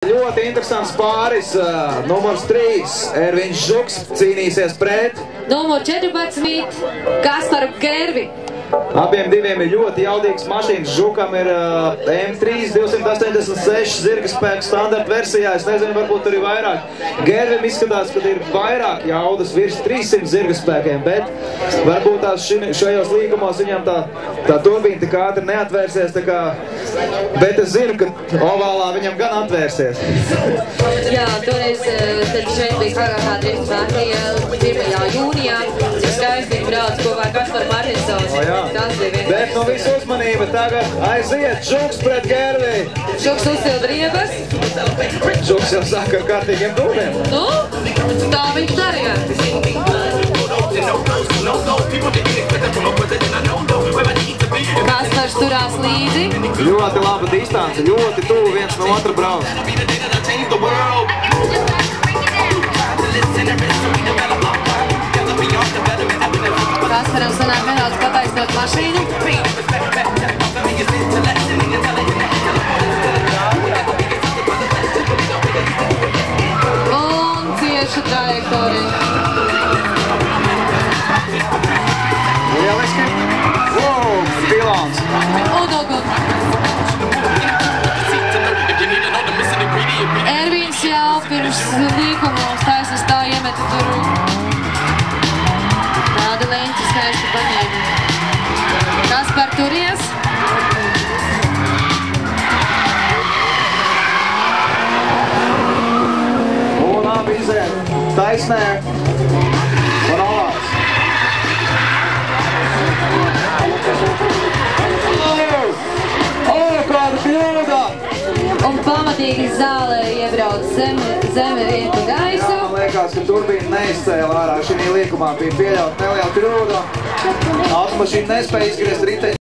Ļoti interesants pāris. Numurs 3. Erviņš Žuks cīnīsies pret numur 14. Kasparu Gervi. Abiem diviem ir ļoti jaudīgs mašīnas. Žukam ir M3 286 zirga spēku standarta versijā. Es nezinu, varbūt arī vairāk. Gervim izskatās, ka ir vairāk jaudas virs 300 zirga spēkiem, bet varbūt tās šajos līgumos viņam tā turbīna tik ātri neatvērsies, tā kā, bet es zinu, ka ovālā viņam gan atvērsies. Jā, toreiz, tad šeit bija Harākā drifta Latvija 1. jūnijā. Skaisti brauc kopā ar Kasparu Martinsonu. Bet no visu uzmanība tagad aiziet Žuks pret Gervi. Žuks uzsilda riebas. Žuks jau saka ar kārtīgiem dūmiem. Nu, tā viņš darīja. Kaspars turās līdzi. Ļoti laba distance, ļoti tuvu viens no otra brauc. Kasparam sanāk nedaudz pataisnot mašīnu. Un cieša trajektorija. Lieliski. Wow, pilons. Un ugun. Ervīns jau pirms līkuma taisas tā iemeta tur. Tāda leņķa skaisti paņēma. Kaspar turies. Un abi iziet taisnē un olās. Kāda kļūda! Un pamatīgi zālē iebrauc zeme vietu gaisu. Jā, man liekas, ka turbīna neizcēla ārā. Šī līkumā bija pieļaut neliela kļūda. Automašīna nespēja izgriezt riteņu.